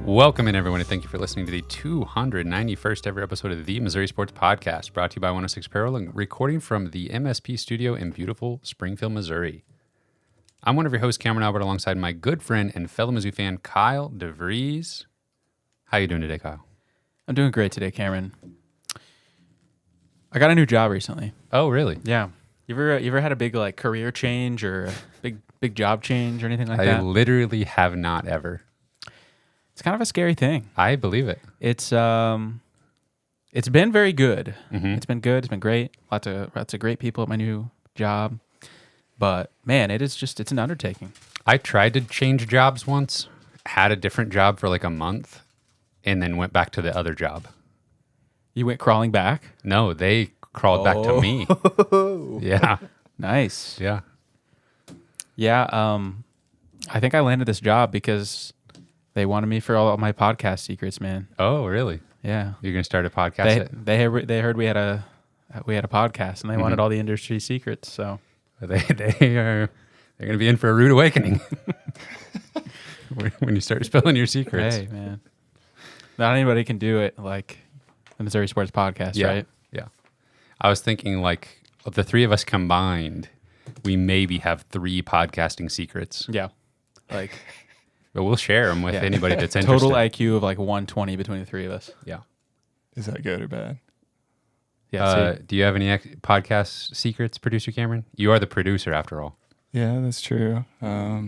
Welcome in, everyone, and thank you for listening to the 291st ever episode of the Missouri Sports Podcast, brought to you by 106 Apparel and recording from the MSP studio in beautiful Springfield, Missouri. I'm one of your hosts, Cameron Albert, alongside my good friend and fellow Mizzou fan, Kyle DeVries. How you doing today, Kyle? I'm doing great today, Cameron. I got a new job recently. Oh, really? Yeah. You ever had a big career change or a big job change or anything like that? I literally have not ever. It's kind of a scary thing. I believe it. It's been very good. Mm-hmm. It's been good. It's been great. Lots of great people at my new job. But man, it's an undertaking. I tried to change jobs once, had a different job for like a month, and then went back to the other job. You went crawling back? No, they crawled back to me. Yeah. Nice. Yeah. Yeah. I think I landed this job because they wanted me for all my podcast secrets, man. Oh, really? Yeah. You're going to start a podcast? They heard we had a podcast and they wanted all the industry secrets. So they're going to be in for a rude awakening when you start spilling your secrets. Hey, man. Not anybody can do it like the Missouri Sports Podcast, right? Yeah. I was thinking of the three of us combined, we maybe have 3 podcasting secrets. Yeah. But we'll share them with anybody that's interested. Total IQ of 120 between the three of us. Yeah. Is that good or bad? Yeah. Do you have any podcast secrets, Producer Cameron? You are the producer, after all. Yeah, that's true. No,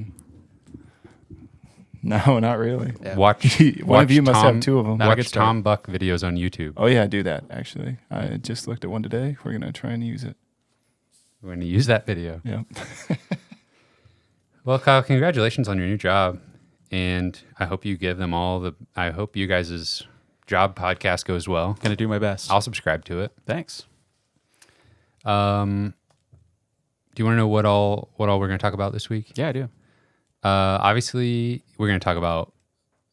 not really. Yeah. One of you must have 2 of them. Watch Tom Buck videos on YouTube. Oh, yeah, I do that, actually. I just looked at one today. We're going to try and use it. We're going to use that video. Yeah. Well, Kyle, congratulations on your new job. And I hope you give them I hope you guys' job podcast goes well. Gonna do my best. I'll subscribe to it. Thanks. Do you want to know what all we're going to talk about this week? Yeah, I do. Obviously, we're going to talk about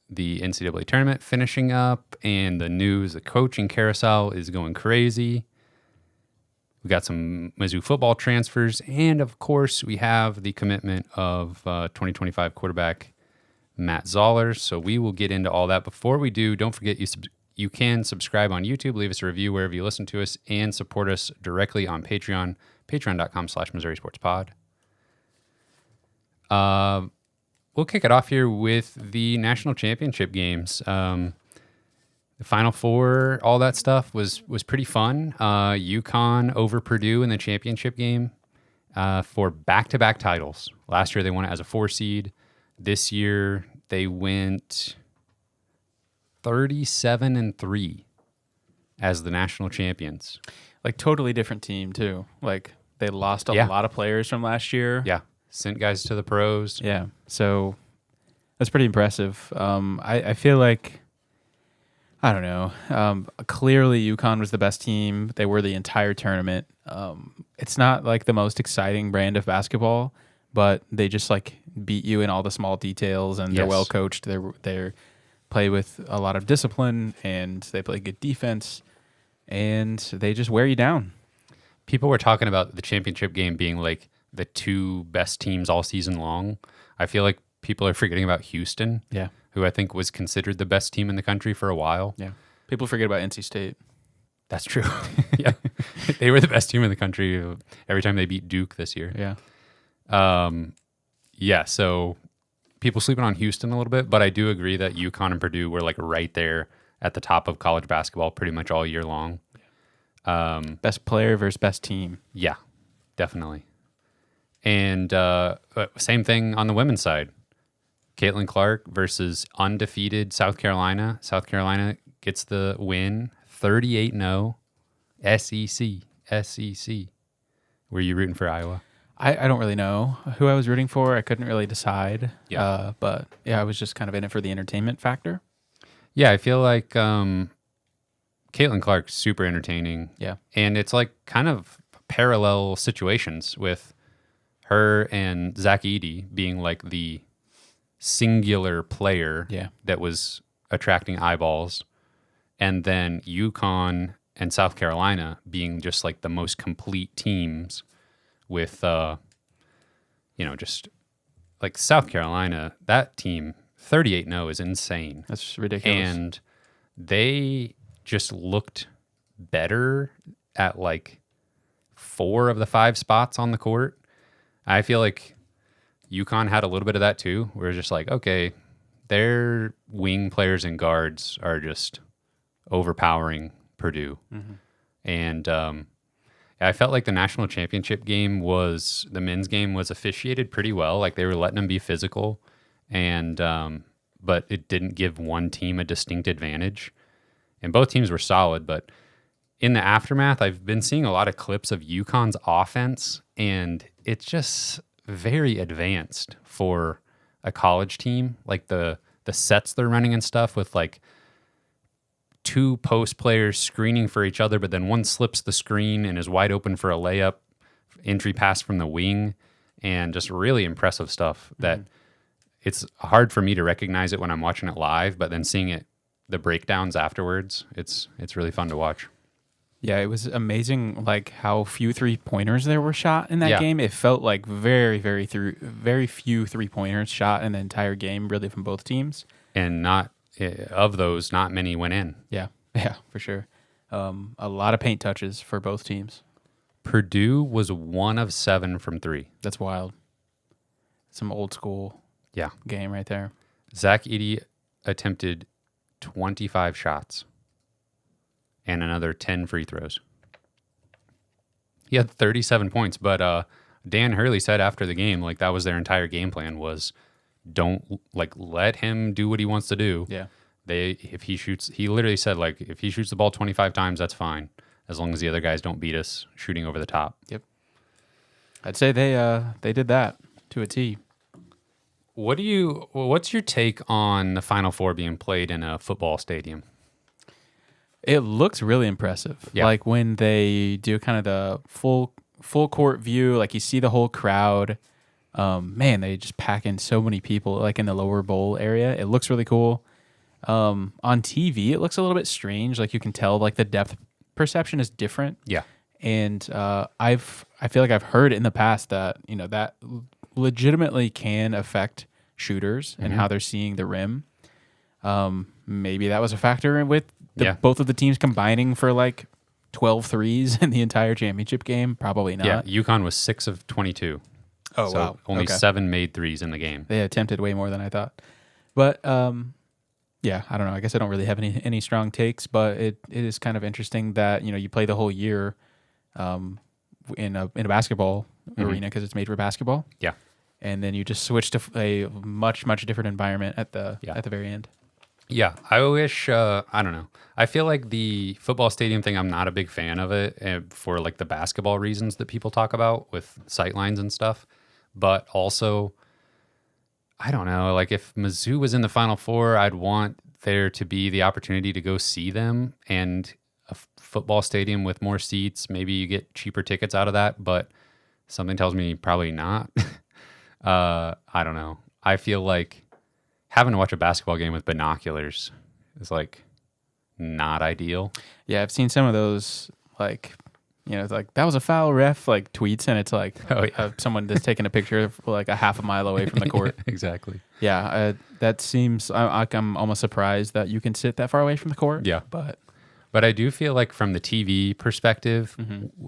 the NCAA tournament finishing up and the news. The coaching carousel is going crazy. We got some Mizzou football transfers. And, of course, we have the commitment of 2025 quarterback Matt Zollers. So we will get into all that. Before we do, don't forget you can subscribe on YouTube, leave us a review wherever you listen to us, and support us directly on Patreon, patreon.com/Missouri Sports Pod. We'll kick it off here with the national championship games. The Final Four, all that stuff was pretty fun. UConn over Purdue in the championship game for back-to-back titles. Last year they won it as a 4 seed. This year they went 37-3 as the national champions. Totally different team too. They lost a lot of players from last year. Yeah. Sent guys to the pros. Yeah. So that's pretty impressive. I feel like, I don't know. Clearly UConn was the best team. They were the entire tournament. It's not the most exciting brand of basketball, but they just beat you in all the small details, and they're well coached. They play with a lot of discipline, and they play good defense, and they just wear you down. People were talking about the championship game being the 2 best teams all season long. I feel like people are forgetting about Houston, who I think was considered the best team in the country for a while. Yeah, people forget about NC State. That's true. Yeah, they were the best team in the country every time they beat Duke this year. Yeah. So people sleeping on Houston a little bit, but I do agree that UConn and Purdue were right there at the top of college basketball pretty much all year long. Best player versus best team. Yeah, definitely. And same thing on the women's side. Caitlin Clark versus undefeated South Carolina. South Carolina gets the win, 38-0. SEC. Were you rooting for Iowa? I don't really know who I was rooting for. I couldn't really decide. Yeah. But I was just kind of in it for the entertainment factor. Yeah, I feel like Caitlin Clark's super entertaining. Yeah. And it's kind of parallel situations with her and Zach Edey being the singular player that was attracting eyeballs, and then UConn and South Carolina being just the most complete teams with, just South Carolina, that team 38-0 is insane. That's ridiculous. And they just looked better at like 4 of the 5 spots on the court. I feel like UConn had a little bit of that too. We're just like, okay, their wing players and guards are just overpowering Purdue. And I felt like the national championship game the men's game was officiated pretty well. Like they were letting them be physical, and but it didn't give one team a distinct advantage. And both teams were solid, but in the aftermath, I've been seeing a lot of clips of UConn's offense, and it's just very advanced for a college team. Like the sets they're running and stuff with like 2 post players screening for each other, but then one slips the screen and is wide open for a layup, entry pass from the wing, and just really impressive stuff that it's hard for me to recognize it when I'm watching it live, but then seeing it, the breakdowns afterwards, it's really fun to watch. Yeah, it was amazing, like how few 3-pointers there were shot in that game. It felt like very few 3-pointers shot in the entire game, really, from both teams. And not of those, not many went in. Yeah, for sure. A lot of paint touches for both teams. Purdue was 1 of 7 from 3. That's wild. Some old school game right there. Zach Edey attempted 25 shots and another 10 free throws. He had 37 points, but Dan Hurley said after the game, like that was their entire game plan was don't like let him do what he wants to do. Yeah. If he shoots, he literally said like if he shoots the ball 25 times, that's fine as long as the other guys don't beat us shooting over the top. Yep. I'd say they did that to a T. What's your take on the Final Four being played in a football stadium? It looks really impressive. Yeah. Like when they do kind of the full court view, like you see the whole crowd. Man, they just pack in so many people, like in the lower bowl area. It looks really cool. On TV, it looks a little bit strange. Like you can tell, like the depth perception is different. Yeah. And I feel like I've heard in the past that that legitimately can affect shooters and how they're seeing the rim. Maybe that was a factor with both of the teams combining for like 12 threes in the entire championship game. Probably not. Yeah, UConn was 6 of 22. Oh, so wow. Only Okay. 7 made threes in the game. They attempted way more than I thought. But yeah, I don't know. I guess I don't really have any strong takes, but it is kind of interesting that you play the whole year in a basketball arena because it's made for basketball. Yeah. And then you just switch to a much different environment at the very end. Yeah, I wish, I don't know. I feel like the football stadium thing, I'm not a big fan of it for like the basketball reasons that people talk about with sightlines and stuff. But also, I don't know, like if Mizzou was in the Final Four, I'd want there to be the opportunity to go see them, and a football stadium with more seats, maybe you get cheaper tickets out of that, but something tells me probably not. I don't know. I feel like having to watch a basketball game with binoculars is like not ideal. Yeah, I've seen some of those like like that was a foul ref like tweets, and it's like someone that's taking a picture of like a half a mile away from the court. Exactly. Yeah, that seems. I'm almost surprised that you can sit that far away from the court. Yeah, but I do feel like from the TV perspective,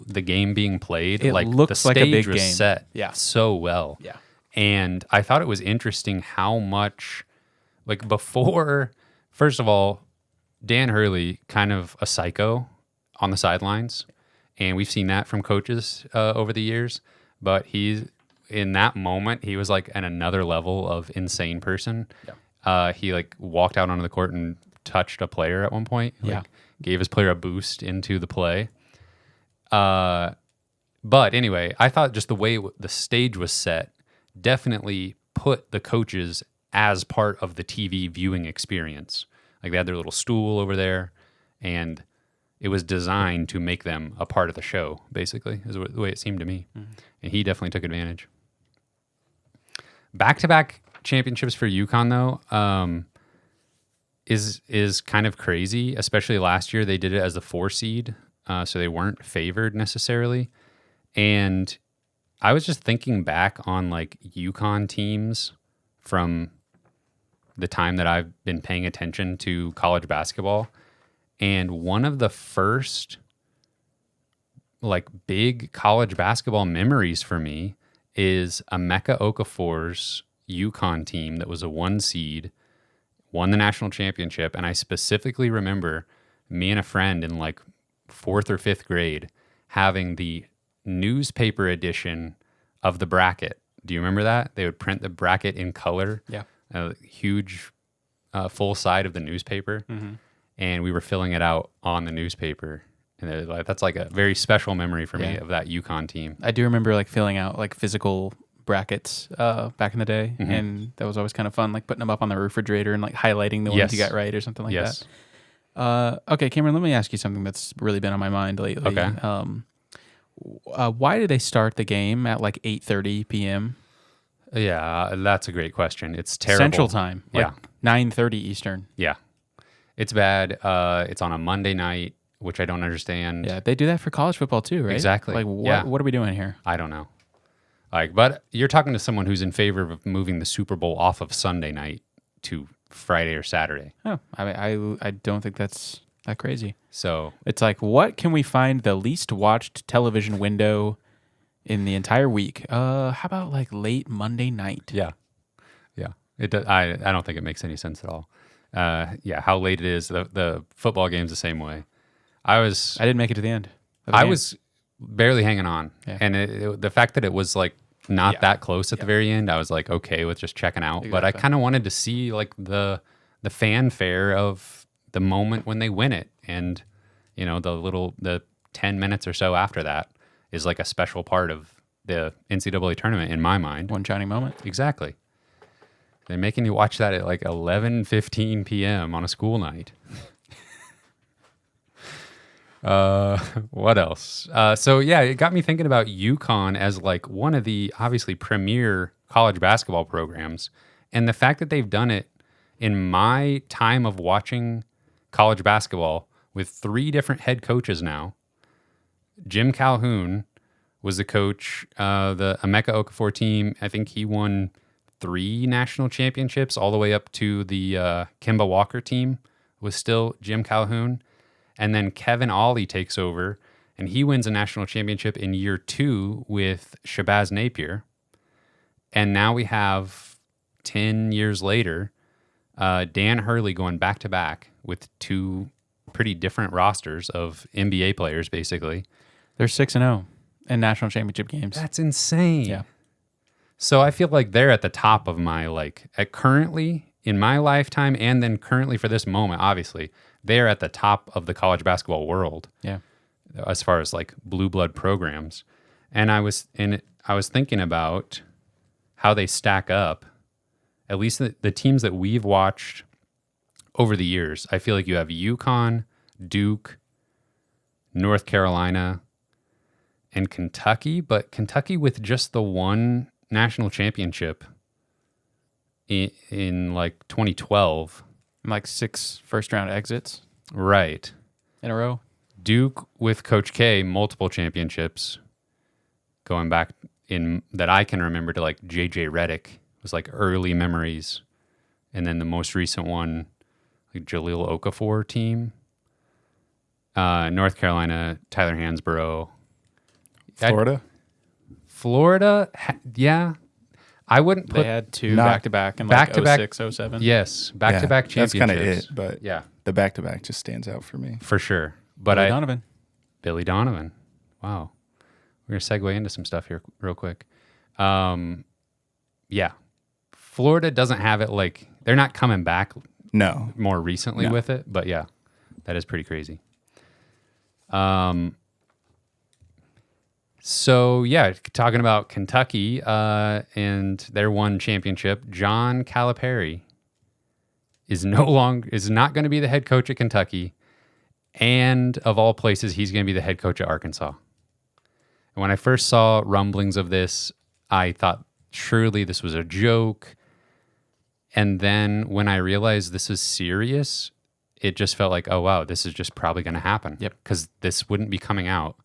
the game being played, it like looks the like a stage big was game. set Yeah. so well. Yeah. And I thought it was interesting how much, like before, first of all, Dan Hurley, kind of a psycho on the sidelines. And we've seen that from coaches over the years. But in that moment, he was like at another level of insane person. Yeah. He like walked out onto the court and touched a player at one point. Like, gave his player a boost into the play. But anyway, I thought just the way the stage was set definitely put the coaches as part of the TV viewing experience. Like they had their little stool over there, and it was designed to make them a part of the show, basically, is the way it seemed to me. And he definitely took advantage. Back-to-back championships for UConn, though, is kind of crazy, especially last year. They did it as the 4 seed, so they weren't favored necessarily. And I was just thinking back on like UConn teams from the time that I've been paying attention to college basketball. And one of the first like big college basketball memories for me is Emeka Okafor's UConn team that was a 1 seed, won the national championship. And I specifically remember me and a friend in like 4th or 5th grade having the newspaper edition of the bracket. Do you remember that? They would print the bracket in color. Yeah. A huge full side of the newspaper. Mm-hmm. And we were filling it out on the newspaper. And that's like a very special memory for me of that UConn team. I do remember like filling out like physical brackets back in the day, and that was always kind of fun, like putting them up on the refrigerator and like highlighting the ones you got right or something like that. Okay, Cameron, let me ask you something that's really been on my mind lately. Okay. Why do they start the game at like 8:30 p.m.? Yeah, that's a great question. It's terrible. Central Time, like 9:30 Eastern. Yeah. It's bad. It's on a Monday night, which I don't understand. Yeah, they do that for college football too, right? Exactly. Like, what are we doing here? I don't know. Like, but you're talking to someone who's in favor of moving the Super Bowl off of Sunday night to Friday or Saturday. Oh, I don't think that's that crazy. So it's like, what can we find the least watched television window in the entire week? How about like late Monday night? Yeah. It does, I don't think it makes any sense at all. How late it is. The football game's the same way. I didn't make it to the end. I was barely hanging on, and the fact that it was like not that close at the very end, I was like okay with just checking out. Exactly. But I kind of wanted to see like the fanfare of the moment when they win it, and you know the 10 minutes or so after that is like a special part of the NCAA tournament in my mind. One shining moment. Exactly. They're making you watch that at like 11:15 p.m. on a school night. What else? It got me thinking about UConn as like one of the obviously premier college basketball programs. And the fact that they've done it in my time of watching college basketball with 3 different head coaches now. Jim Calhoun was the coach, the Emeka Okafor team. I think he won 3 national championships all the way up to the Kemba Walker team was still Jim Calhoun. And then Kevin Ollie takes over, and he wins a national championship in year 2 with Shabazz Napier. And now we have, 10 years later, Dan Hurley going back-to-back with 2 pretty different rosters of NBA players, basically. They're 6-0 in national championship games. That's insane. Yeah. So I feel like they're at the top of my, currently in my lifetime, and then currently for this moment, obviously, they're at the top of the college basketball world. Yeah. As far as like blue blood programs. And I was thinking about how they stack up, at least the teams that we've watched over the years. I feel like you have UConn, Duke, North Carolina, and Kentucky, but Kentucky with just the 1 national championship in like 2012. Like 6 first-round exits. Right. In a row. Duke with Coach K, multiple championships going back in that I can remember to like JJ Redick was like early memories. And then the most recent one, like Jahlil Okafor team. North Carolina, Tyler Hansborough. Florida, yeah. I wouldn't put... They had 2 back-to-back in like 06, 07. Yes, back-to-back championships. That's kind of it, but the back-to-back just stands out for me. For sure. But Billy Donovan. Wow. We're going to segue into some stuff here real quick. Florida doesn't have it like... They're not coming back more recently with it, but yeah, that is pretty crazy. Talking about Kentucky and their 1 championship, John Calipari is not going to be the head coach at Kentucky, and of all places, he's going to be the head coach at Arkansas. And when I first saw rumblings of this, I thought surely this was a joke. And then when I realized this is serious, it just felt like, oh wow, this is just probably going to happen. Yep. Because this wouldn't be coming out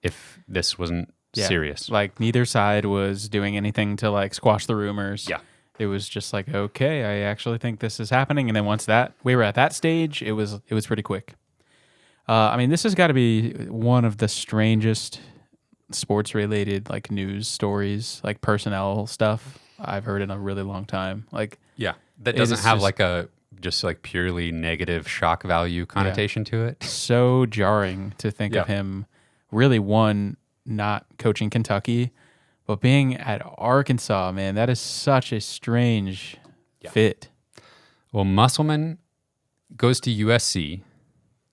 if this wasn't serious. Like neither side was doing anything to like squash the rumors. Yeah. it was just like, okay, I actually think this is happening. And then once that we were at that stage, it was pretty quick. I mean, this has got to be one of the strangest sports related like news stories, like personnel stuff I've heard in a really long time. Like, yeah, that doesn't have like a just like purely negative shock value connotation to it. So jarring to think of him really not coaching Kentucky, but being at Arkansas, man, that is such a strange fit. Well, Musselman goes to USC,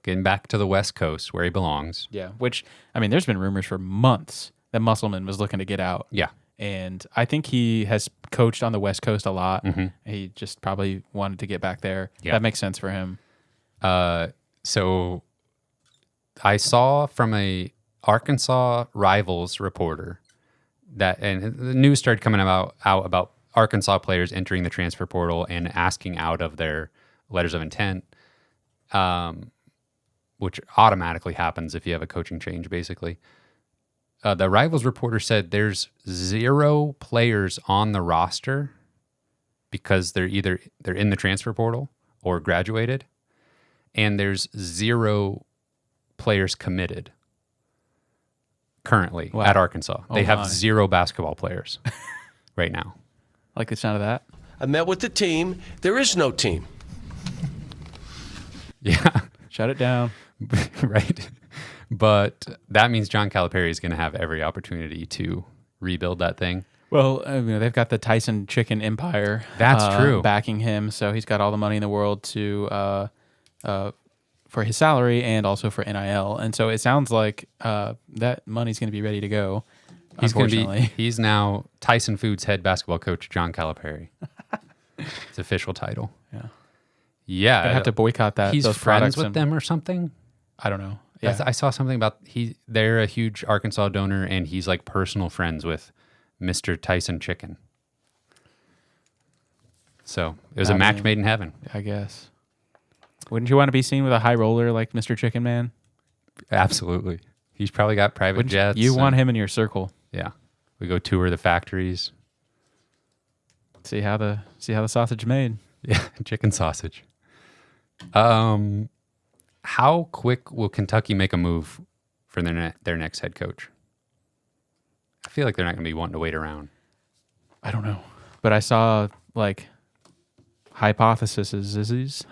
getting back to the West Coast where he belongs. Yeah, which, I mean, there's been rumors for months that Musselman was looking to get out. Yeah. And I think he has coached on the West Coast a lot. Mm-hmm. He just probably wanted to get back there. Yeah. That makes sense for him. So I saw from a Arkansas Rivals reporter that, and the news started coming out about Arkansas players entering the transfer portal and asking out of their letters of intent, which automatically happens if you have a coaching change, basically. The Rivals reporter said there's 0 players on the roster because they're in the transfer portal or graduated, and there's 0 players committed currently at Arkansas. They have 0 basketball players right now. Like the sound of that? I met with the team. There is no team. Yeah. Shut it down. Right. But that means John Calipari is going to have every opportunity to rebuild that thing. Well, they've got the Tyson Chicken Empire. That's true. Backing him, so he's got all the money in the world to for his salary and also for NIL. And so it sounds like that money's going to be ready to go. He's now Tyson Foods head basketball coach John Calipari. It's official title. Yeah. Yeah. Gonna have to boycott that. He's those friends with them or something. I don't know. Yeah. I saw something about they're a huge Arkansas donor, and he's like personal friends with Mr. Tyson Chicken. So it was a match made in heaven. I guess. Wouldn't you want to be seen with a high roller like Mr. Chicken Man? Absolutely. He's probably got private jets. You want him in your circle. Yeah. We go tour the factories. See how the sausage made. Yeah, chicken sausage. How quick will Kentucky make a move for their next head coach? I feel like they're not going to be wanting to wait around. I don't know. But I saw like hypotheses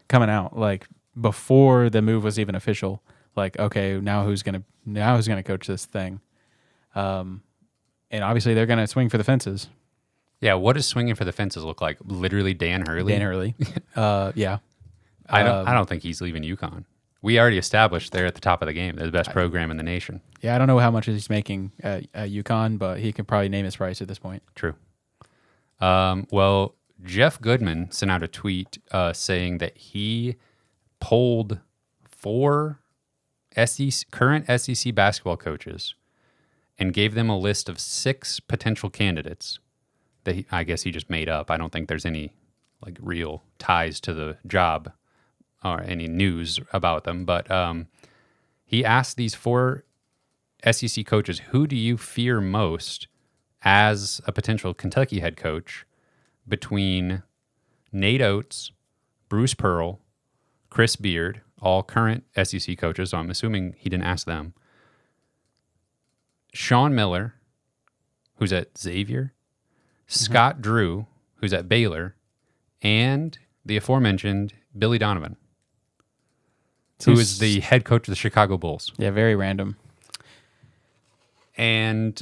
coming out like before the move was even official. Like, okay, now who's gonna coach this thing? And obviously they're gonna swing for the fences. Yeah, what does swinging for the fences look like? Literally Dan Hurley. Dan Hurley. Yeah. I don't think he's leaving UConn. We already established they're at the top of the game. They're the best program in the nation. Yeah, I don't know how much he's making at UConn, but he can probably name his price at this point. True. Well, Jeff Goodman sent out a tweet saying that he polled 4 current SEC basketball coaches and gave them a list of 6 potential candidates that I guess he just made up. I don't think there's any like real ties to the job or any news about them. But he asked these 4 SEC coaches, who do you fear most as a potential Kentucky head coach between Nate Oates, Bruce Pearl, Chris Beard, all current SEC coaches, so I'm assuming he didn't ask them, Sean Miller, who's at Xavier, Scott Drew, who's at Baylor, and the aforementioned Billy Donovan, who is the head coach of the Chicago Bulls. Yeah, very random. And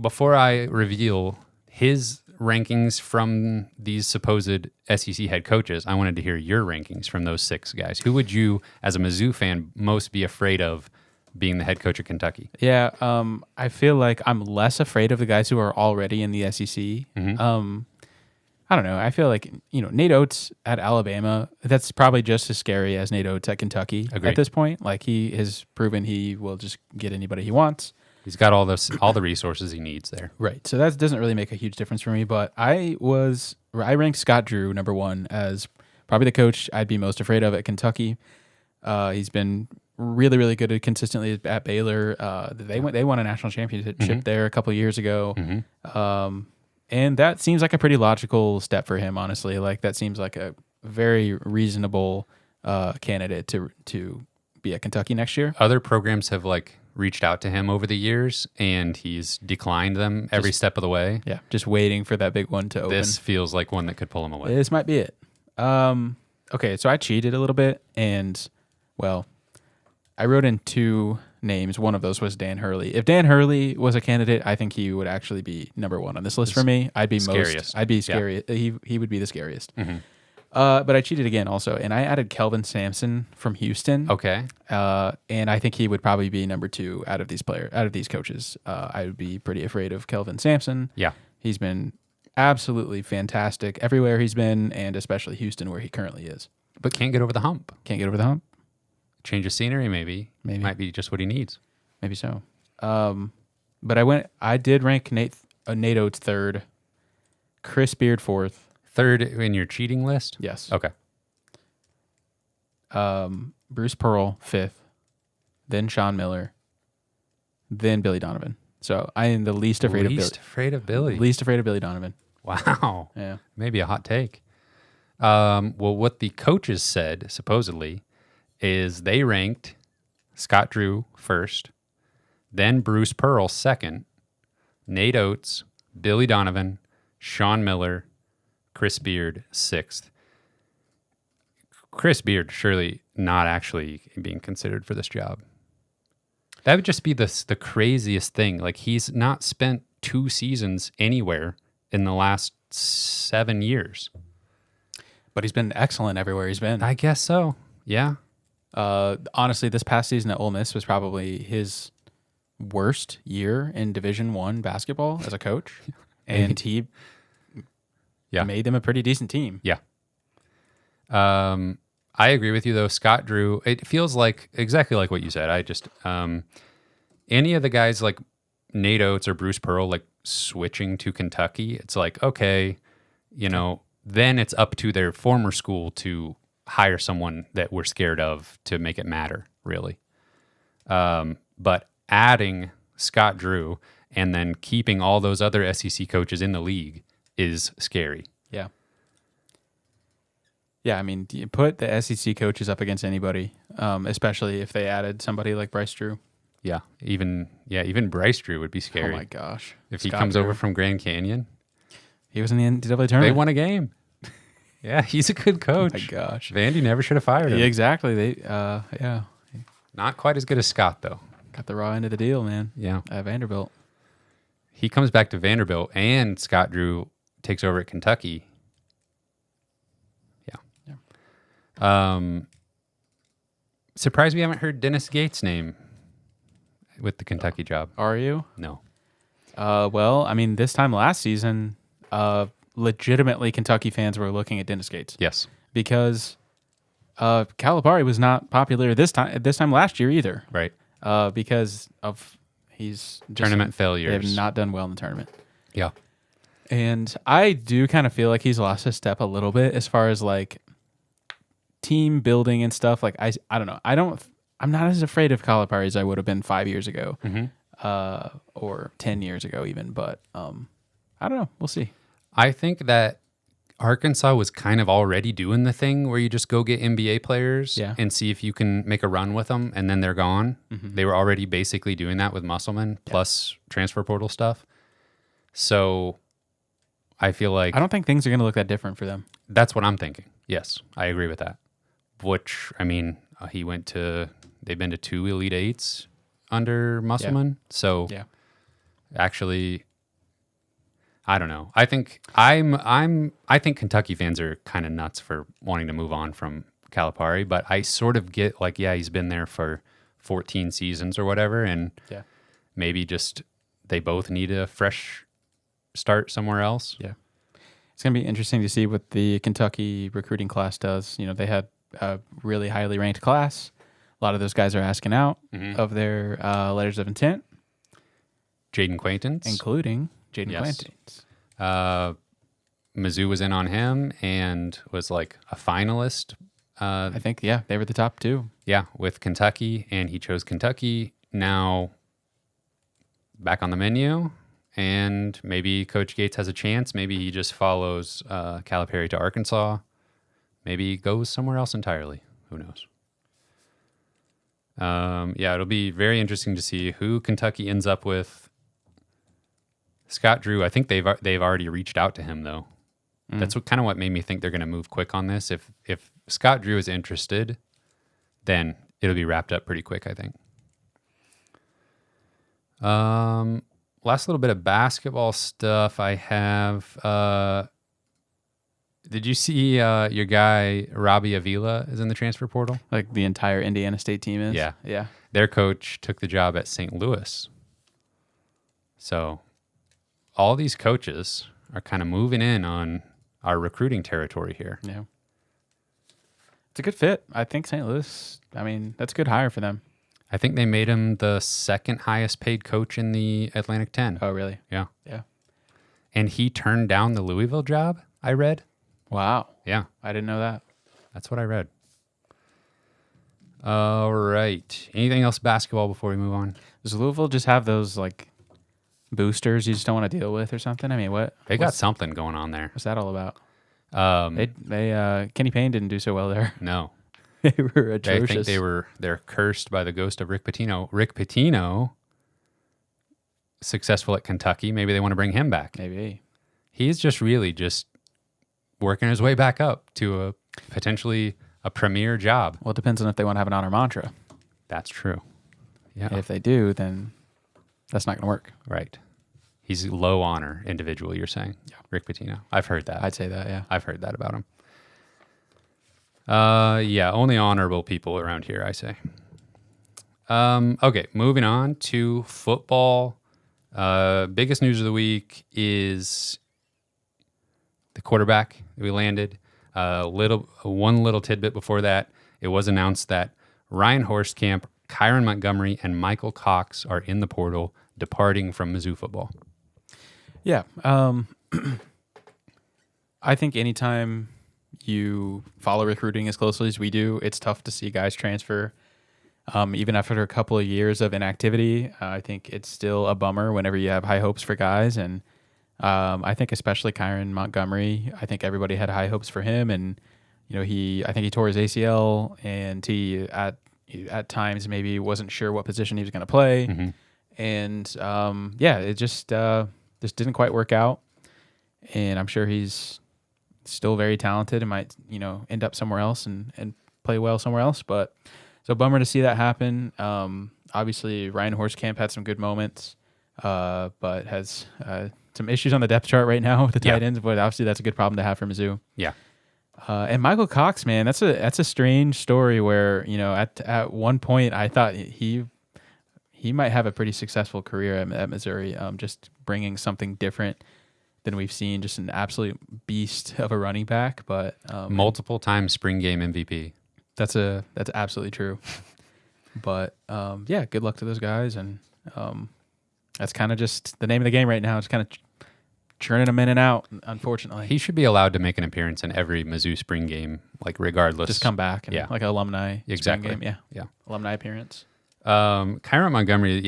before I reveal his rankings from these supposed SEC head coaches, I wanted to hear your rankings from those 6 guys. Who would you, as a Mizzou fan, most be afraid of being the head coach of Kentucky? Yeah, I feel like I'm less afraid of the guys who are already in the SEC. Mm-hmm. I don't know. I feel like, Nate Oates at Alabama, that's probably just as scary as Nate Oates at Kentucky. Agreed. At this point. Like, he has proven he will just get anybody he wants. He's got all the resources he needs there. Right. So that doesn't really make a huge difference for me, but I ranked Scott Drew number 1 as probably the coach I'd be most afraid of at Kentucky. He's been really, really good consistently at Baylor. They won a national championship there a couple of years ago. And that seems like a pretty logical step for him, honestly. Like that seems like a very reasonable candidate to be at Kentucky next year. Other programs have like reached out to him over the years, and he's declined them every step of the way. Yeah, just waiting for that big one to open. This feels like one that could pull him away. This might be it. Okay, so I cheated a little bit, and well, I wrote in 2 names. One of those was Dan Hurley. If Dan Hurley was a candidate, I think he would actually be number 1 on this list for me. I'd be scariest. I'd be scary. Yeah. He would be the scariest. Mm-hmm. But I cheated again also, and I added Kelvin Sampson from Houston. Okay. And I think he would probably be number 2 out of these coaches. I would be pretty afraid of Kelvin Sampson. Yeah. He's been absolutely fantastic everywhere he's been, and especially Houston, where he currently is. But can't get over the hump. Can't get over the hump. Change of scenery, maybe. Might be just what he needs. Maybe so. But I did rank Nate Oates 3rd, Chris Beard 4th. 3rd in your cheating list? Yes. Okay. Bruce Pearl 5th, then Sean Miller, then Billy Donovan. So I am the least afraid of Billy. Least afraid of Billy Donovan. Wow. Yeah. Maybe a hot take. Well, what the coaches said, supposedly, is they ranked Scott Drew 1st, then Bruce Pearl 2nd, Nate Oates, Billy Donovan, Sean Miller, Chris Beard 6th. Chris Beard surely not actually being considered for this job. That would just be the craziest thing. Like, he's not spent 2 seasons anywhere in the last 7 years. But he's been excellent everywhere he's been. I guess so. Yeah. Honestly, this past season at Ole Miss was probably his worst year in Division I basketball as a coach. And he made them a pretty decent team. Yeah. I agree with you, though. Scott Drew, it feels like exactly like what you said. I just, any of the guys like Nate Oates or Bruce Pearl, like switching to Kentucky, it's like, okay, then it's up to their former school to hire someone that we're scared of to make it matter, really. But adding Scott Drew and then keeping all those other SEC coaches in the league is scary. Yeah. Yeah, I mean, you put the SEC coaches up against anybody, especially if they added somebody like Bryce Drew. Yeah, even Bryce Drew would be scary. Oh my gosh! If he comes over from Grand Canyon, he was in the NCAA tournament. They won a game. Yeah, he's a good coach. Oh my gosh, Vandy never should have fired him. Yeah, exactly. They, not quite as good as Scott though. Got the raw end of the deal, man. Yeah, at Vanderbilt. He comes back to Vanderbilt, and Scott Drew takes over at Kentucky. Surprised we haven't heard Dennis Gates' name with the Kentucky job. Are you? No. Well, I mean, this time last season, legitimately Kentucky fans were looking at Dennis Gates. Yes. Because Calipari was not popular this time last year either. Right. Because of he's just tournament failures. They have not done well in the tournament. Yeah. And I do kind of feel like he's lost his step a little bit as far as like team building and stuff. Like I don't know. I'm not as afraid of Calipari as I would have been 5 years ago, or 10 years ago even. But I don't know. We'll see. I think that Arkansas was kind of already doing the thing where you just go get NBA players and see if you can make a run with them, and then they're gone. Mm-hmm. They were already basically doing that with Musselman plus transfer portal stuff. So I feel like I don't think things are going to look that different for them. That's what I'm thinking. Yes, I agree with that. Which, I mean, they've been to 2 Elite Eights under Musselman. Yeah. So actually, I don't know. I think I think Kentucky fans are kind of nuts for wanting to move on from Calipari, but I sort of get like, he's been there for 14 seasons or whatever, and maybe just they both need a fresh start somewhere else. Yeah. It's going to be interesting to see what the Kentucky recruiting class does. They had a really highly ranked class. A lot of those guys are asking out of their letters of intent. Jaden Quaintance. Including Jaden Quaintance. Mizzou was in on him and was like a finalist. I think, they were the top 2. Yeah, with Kentucky, and he chose Kentucky. Now back on the menu, and maybe Coach Gates has a chance. Maybe he just follows Calipari to Arkansas. Maybe he goes somewhere else entirely. Who knows? Yeah, it'll be very interesting to see who Kentucky ends up with. Scott Drew, I think they've already reached out to him though. That's what made me think they're going to move quick on this. If Scott Drew is interested, then it'll be wrapped up pretty quick, I think. Last little bit of basketball stuff I have. Did you see your guy Robbie Avila is in the transfer portal? Like the entire Indiana State team is? Yeah. Yeah. Their coach took the job at St. Louis. So all these coaches are kind of moving in on our recruiting territory here. Yeah. It's a good fit. I think St. Louis, that's a good hire for them. I think they made him the second highest paid coach in the Atlantic 10. Oh, really? Yeah. Yeah. And he turned down the Louisville job, I read. Wow. Yeah. I didn't know that. That's what I read. All right. Anything else basketball before we move on? Does Louisville just have those like boosters you just don't want to deal with or something? They got something going on there. What's that all about? They Kenny Payne didn't do so well there. no. They were I atrocious. think they're cursed by the ghost of Rick Pitino. Rick Pitino, successful at Kentucky. Maybe they want to bring him back. Maybe. He's just really working his way back up to a potentially a premier job. Well, it depends on if they want to have an honor mantra. That's true. Yeah. And if they do, then that's not going to work. Right. He's low honor individual, you're saying? Yeah. Rick Pitino. I've heard that. I'd say that, yeah. I've heard that about him. Yeah, only honorable people around here, I say. Okay, moving on to football. Biggest news of the week is the quarterback that we landed. One little tidbit before that, it was announced that Ryan Horstkamp, Kyron Montgomery, and Michael Cox are in the portal, departing from Mizzou football. Yeah. I think anytime you follow recruiting as closely as we do, it's tough to see guys transfer. Even after a couple of years of inactivity, I think it's still a bummer whenever you have high hopes for guys. And I think especially Kyron Montgomery, I think everybody had high hopes for him. And, I think he tore his ACL, and he at times maybe wasn't sure what position he was going to play. Mm-hmm. And it just didn't quite work out. And I'm sure he's still very talented and might, end up somewhere else and play well somewhere else. But so bummer to see that happen. Obviously, Ryan Horstkamp had some good moments, but has some issues on the depth chart right now with the tight ends. But obviously, that's a good problem to have for Mizzou. Yeah. And Michael Cox, man, that's a strange story where, at one point I thought he might have a pretty successful career at Missouri, just bringing something different than we've seen, just an absolute beast of a running back. But multiple time spring game MVP. That's absolutely true. But good luck to those guys, and that's kind of just the name of the game right now. It's kind of churning them in and out, unfortunately. He should be allowed to make an appearance in every Mizzou spring game, like regardless. Just come back, and like an alumni exactly. spring game. Yeah. Alumni appearance. Kyron Montgomery,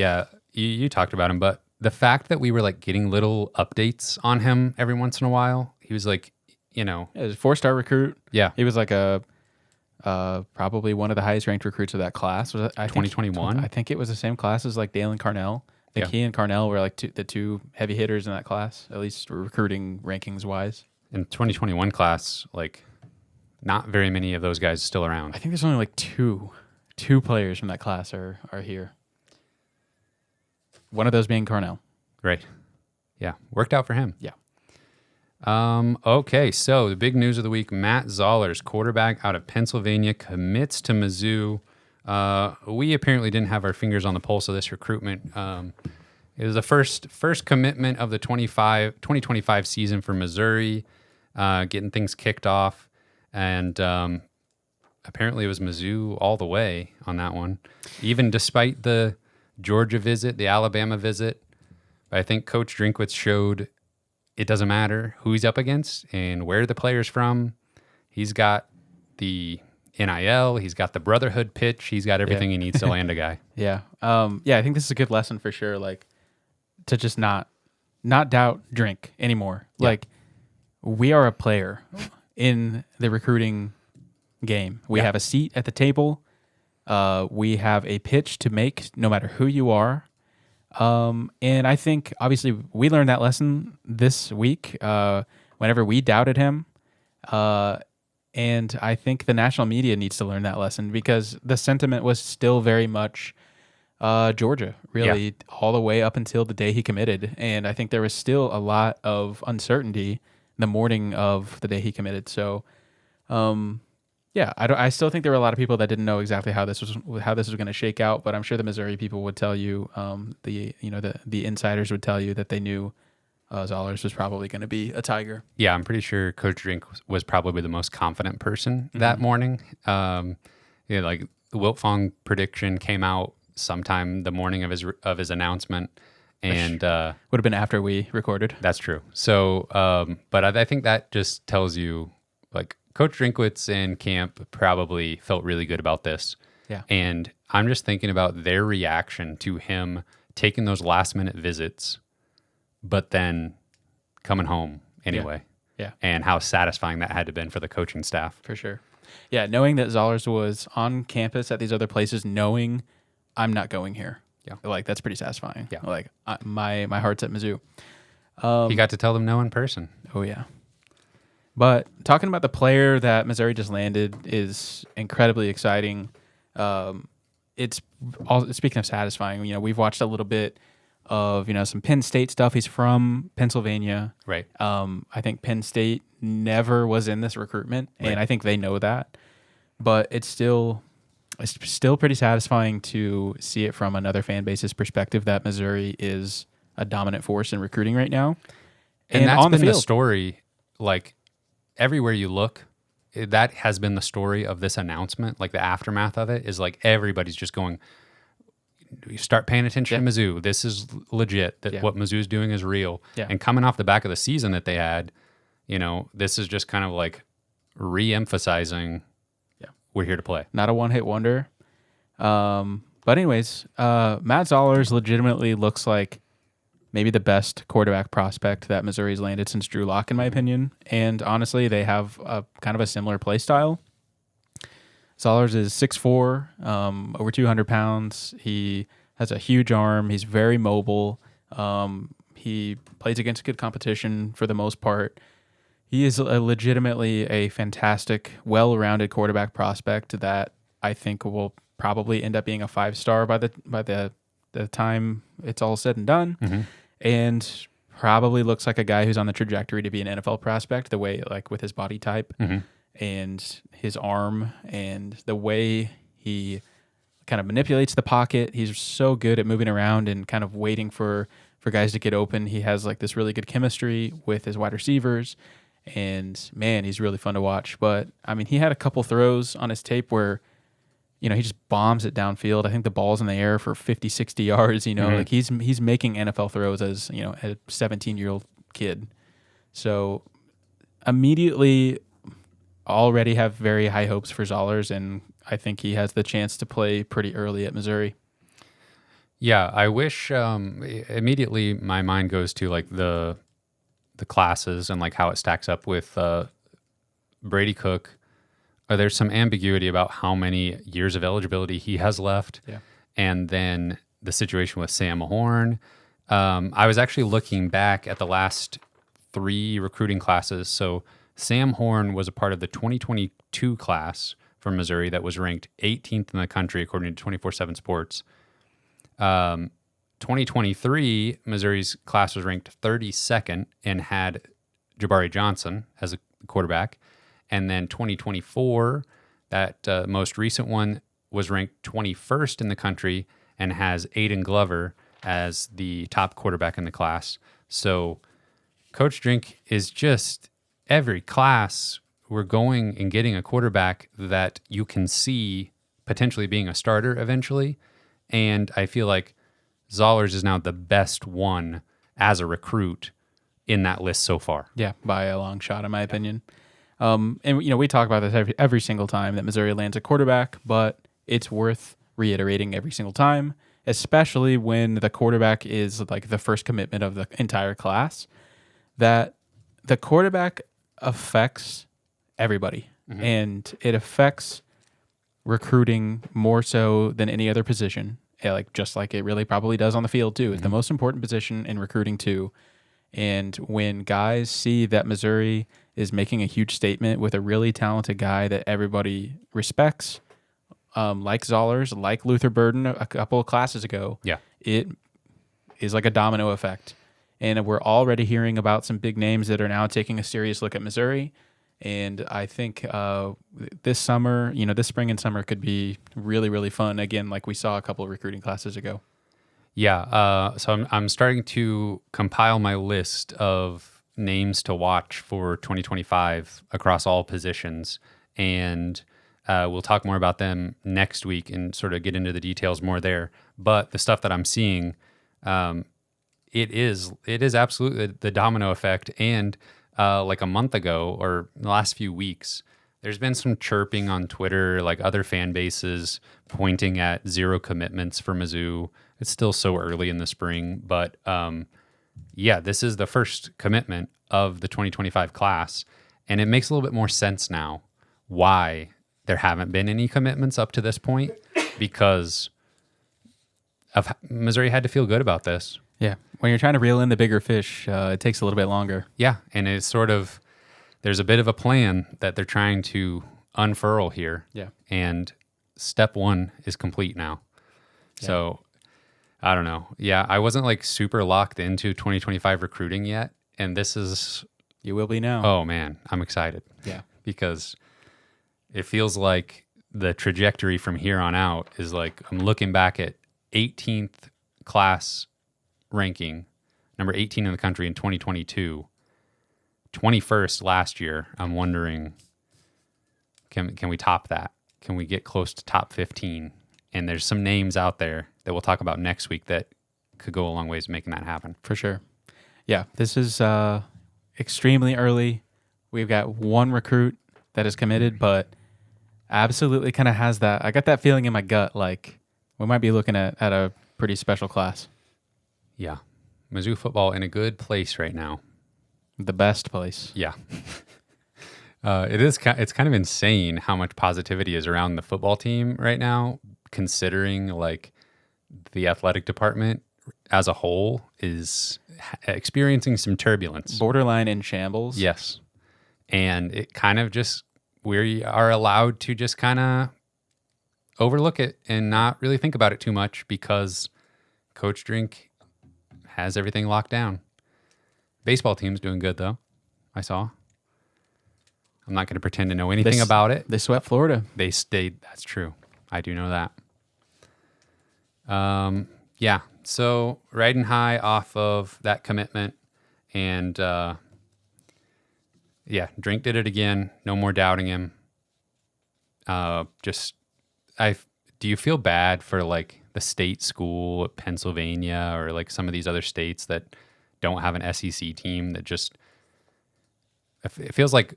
you talked about him, but the fact that we were like getting little updates on him every once in a while, he was like, he was a 4-star recruit. Yeah. He was like probably one of the highest ranked recruits of that class. Was 2021? I think it was the same class as like Dalen Carnell. I think he and Carnell were like the two heavy hitters in that class, at least recruiting rankings wise. In 2021 class, like not very many of those guys still around. I think there's only like two players from that class are here. One of those being Carnell. Right. Yeah. Worked out for him. Yeah. Okay. So the big news of the week, Matt Zollers, quarterback out of Pennsylvania, commits to Mizzou. We apparently didn't have our fingers on the pulse of this recruitment. It was the first commitment of the 2025 season for Missouri, getting things kicked off. And apparently it was Mizzou all the way on that one, even despite the Georgia visit, the Alabama visit. But I think Coach Drinkwitz showed it doesn't matter who he's up against and where the player's from. He's got the NIL, he's got the brotherhood pitch, he's got everything he needs to land a guy. Yeah. I think this is a good lesson for sure. Like to just not not doubt Drink anymore. Yeah. Like, we are a player in the recruiting game. We have a seat at the table. We have a pitch to make no matter who you are. And I think, obviously, we learned that lesson this week whenever we doubted him. And I think the national media needs to learn that lesson because the sentiment was still very much Georgia, really, all the way up until the day he committed. And I think there was still a lot of uncertainty the morning of the day he committed. So, I still think there were a lot of people that didn't know exactly how this was going to shake out. But I'm sure the Missouri people would tell you, the insiders would tell you that they knew Zollers was probably going to be a Tiger. Yeah, I'm pretty sure Coach Drink was probably the most confident person that morning. Like the Wiltfong prediction came out sometime the morning of his announcement, and would have been after we recorded. That's true. So, but I think that just tells you, like, Coach Drinkwitz and camp probably felt really good about this. Yeah, and I'm just thinking about their reaction to him taking those last minute visits, but then coming home anyway. Yeah. And how satisfying that had to have been for the coaching staff. For sure. Yeah, knowing that Zollers was on campus at these other places, knowing I'm not going here. Yeah. Like, that's pretty satisfying. Yeah. Like, my heart's at Mizzou. He got to tell them no in person. Oh, yeah. But talking about the player that Missouri just landed is incredibly exciting. It's all, speaking of satisfying, we've watched a little bit of, some Penn State stuff. He's from Pennsylvania. Right. I think Penn State never was in this recruitment, and I think they know that. But it's still pretty satisfying to see it from another fan base's perspective that Missouri is a dominant force in recruiting right now. And that's on the been the field. story, like, everywhere you look, that has been the story of this announcement. Like, the aftermath of it is, like, everybody's just going, you start paying attention to Mizzou. This is legit. That what Mizzou's doing is real. Yeah. And coming off the back of the season that they had, this is just kind of like re-emphasizing we're here to play. Not a one-hit wonder. But anyways, Matt Zollers legitimately looks like maybe the best quarterback prospect that Missouri's landed since Drew Lock, in my opinion. And honestly, they have a kind of a similar play style. Zollers is 6'4", over 200 pounds. He has a huge arm. He's very mobile. He plays against good competition for the most part. He is legitimately a fantastic, well-rounded quarterback prospect that I think will probably end up being a 5-star by the time it's all said and done, and probably looks like a guy who's on the trajectory to be an NFL prospect. The way, like, with his body type and his arm and the way he kind of manipulates the pocket, he's so good at moving around and kind of waiting for guys to get open. He has, like, this really good chemistry with his wide receivers. And, man, he's really fun to watch. But, I mean, he had a couple throws on his tape where, he just bombs it downfield. I think the ball's in the air for 50, 60 yards, Like, he's making NFL throws as, a 17-year-old kid. So, immediately already have very high hopes for Zollers, and I think he has the chance to play pretty early at Missouri. Yeah, I wish immediately my mind goes to, like, the classes and, like, how it stacks up with Brady Cook. There's some ambiguity about how many years of eligibility he has left. Yeah. And then the situation with Sam Horn. I was actually looking back at the last 3 recruiting classes. So Sam Horn was a part of the 2022 class from Missouri that was ranked 18th in the country according to 24/7 Sports. 2023, Missouri's class was ranked 32nd and had Jabari Johnson as a quarterback. And then 2024, that most recent one, was ranked 21st in the country and has Aiden Glover as the top quarterback in the class. So Coach Drink is just, every class, we're going and getting a quarterback that you can see potentially being a starter eventually. And I feel like Zollers is now the best one as a recruit in that list so far. Yeah, by a long shot, in my opinion. And we talk about this every single time that Missouri lands a quarterback, but it's worth reiterating every single time. especially when the quarterback is like the first commitment of the entire class, that the quarterback affects everybody, and it affects recruiting more so than any other position. Like just like it really probably does on the field too. It's the most important position in recruiting too. And when guys see that Missouri is making a huge statement with a really talented guy that everybody respects, like Zollers, like Luther Burden a couple of classes ago, it is like a domino effect. And we're already hearing about some big names that are now taking a serious look at Missouri. And I think this summer, this spring and summer could be really, really fun. Again, like we saw a couple of recruiting classes ago. Yeah. So I'm starting to compile my list of names to watch for 2025 across all positions. And we'll talk more about them next week and sort of get into the details more there. But the stuff that I'm seeing, it is absolutely the domino effect. And like a month ago or the last few weeks, there's been some chirping on Twitter, like other fan bases pointing at 0 commitments for Mizzou. It's still so early in the spring, but this is the first commitment of the 2025 class, and it makes a little bit more sense now why there haven't been any commitments up to this point, because of Missouri had to feel good about this. Yeah, when you're trying to reel in the bigger fish, it takes a little bit longer. Yeah, and it's sort of, there's a bit of a plan that they're trying to unfurl here. Yeah. And step 1 is complete now. Yeah. So I don't know. Yeah, I wasn't like super locked into 2025 recruiting yet. And this is... You will be now. Oh, man, I'm excited. Yeah. Because it feels like the trajectory from here on out is like, I'm looking back at 18th class ranking, number 18 in the country in 2022, 21st last year. I'm wondering, can we top that? Can we get close to top 15? And there's some names out there that we'll talk about next week that could go a long ways making that happen. For sure. Yeah, this is extremely early. We've got 1 recruit that is committed, but absolutely kind of has that. I got that feeling in my gut, like we might be looking at a pretty special class. Yeah. Mizzou football in a good place right now. The best place. Yeah. It's kind of insane how much positivity is around the football team right now, considering like the athletic department as a whole is experiencing some turbulence. Borderline in shambles. Yes. And it kind of just, we are allowed to just kind of overlook it and not really think about it too much because Coach Drink has everything locked down. Baseball team's doing good, though. I saw. I'm not going to pretend to know anything about it. They swept Florida. They stayed. That's true. I do know that. Yeah. So riding high off of that commitment, and Drink did it again. No more doubting him. Do you feel bad for like the state school at Pennsylvania or like some of these other states that don't have an SEC team that just, it feels like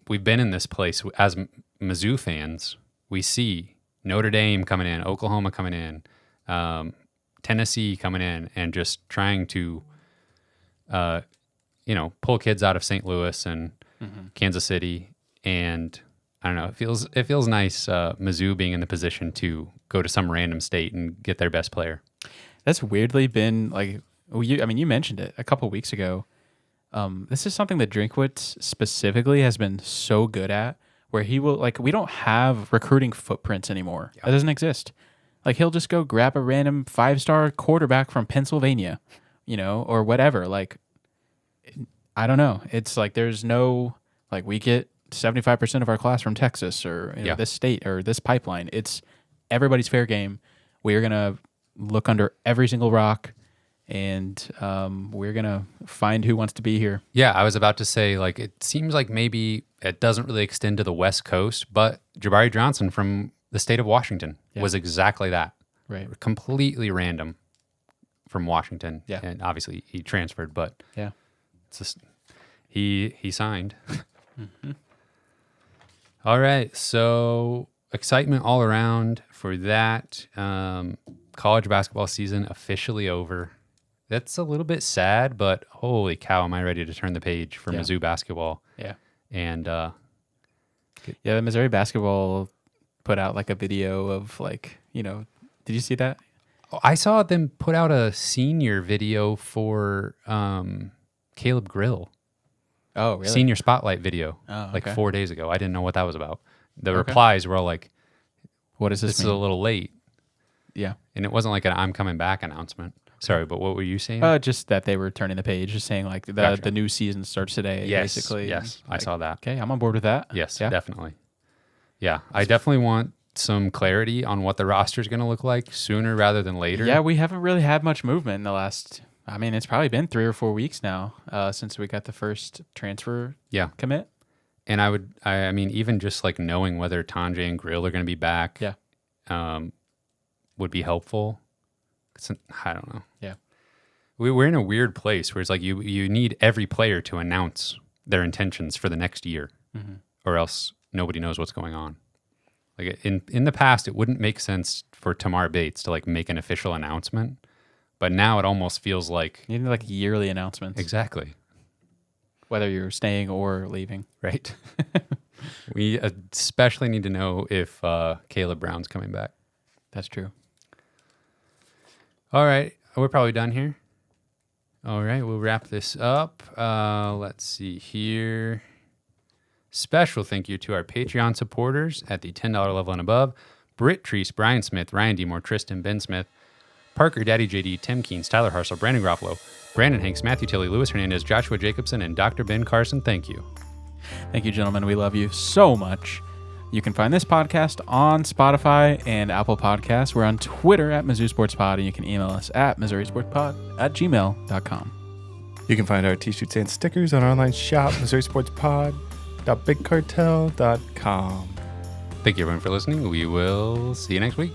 we've been in this place as Mizzou fans. We see Notre Dame coming in, Oklahoma coming in, Tennessee coming in, and just trying to, pull kids out of St. Louis and Kansas City. And I don't know, it feels nice, Mizzou being in the position to go to some random state and get their best player. That's weirdly been like, you mentioned it a couple of weeks ago. This is something that Drinkwitz specifically has been so good at, where he will, like, we don't have recruiting footprints anymore. Yeah. That doesn't exist. Like, he'll just go grab a random 5-star quarterback from Pennsylvania, or whatever. Like, I don't know. It's like there's no, like, we get 75% of our class from Texas or this state or this pipeline. It's everybody's fair game. We're going to look under every single rock, and we're going to find who wants to be here. Yeah, I was about to say, like, it seems like maybe it doesn't really extend to the West Coast, but Jabari Johnson from the state of Washington was exactly that. Right. Completely random from Washington. Yeah. And obviously he transferred, but it's just, he signed. Mm-hmm. All right, so excitement all around for that. college basketball season officially over. That's a little bit sad, but holy cow, am I ready to turn the page for Mizzou basketball. Yeah. And the Missouri basketball put out like a video of like, did you see that? I saw them put out a senior video for Caleb Grill. Oh, really? Senior spotlight video, Oh, like okay. 4 days ago. I didn't know what that was about. The replies were all like, what does this this is a mean? little late. Yeah. And it wasn't like an I'm coming back announcement. Sorry, but what were you saying? Just that they were turning the page, just saying like Gotcha. the new season starts today, yes, basically. yes, Like, I saw that. Okay, I'm on board with that. Yes, Yeah. definitely. Yeah, I definitely want some clarity on what the roster is going to look like sooner rather than later. Yeah, we haven't really had much movement in the last, it's probably been 3 or 4 weeks now since we got the first transfer commit. And I mean, even just like knowing whether Tanjay and Grill are going to be back would be helpful. I don't know. Yeah. We're in a weird place where it's like you need every player to announce their intentions for the next year, or else nobody knows what's going on. Like in the past, it wouldn't make sense for Tamar Bates to like make an official announcement, but now it almost feels like You need like yearly announcements, exactly whether you're staying or leaving. right. We especially need to know if Caleb Brown's coming back. That's true. All right, we're probably done here. All right, we'll wrap this up. Let's see here. Special thank you to our Patreon supporters at the $10 level and above. Britt Treese, Brian Smith, Ryan DeMore, Tristan, Ben Smith, Parker, Daddy JD, Tim Keynes, Tyler Harsel, Brandon Groffalo, Brandon Hanks, Matthew Tilley, Lewis Hernandez, Joshua Jacobson, and Dr. Ben Carson. Thank you. Thank you, gentlemen. We love you so much. You can find this podcast on Spotify and Apple Podcasts. We're on Twitter at Mizzou Sports Pod, and you can email us at MissouriSportsPod@gmail.com. You can find our t-shirts and stickers on our online shop, MissouriSportsPod.BigCartel.com. Thank you, everyone, for listening. We will see you next week.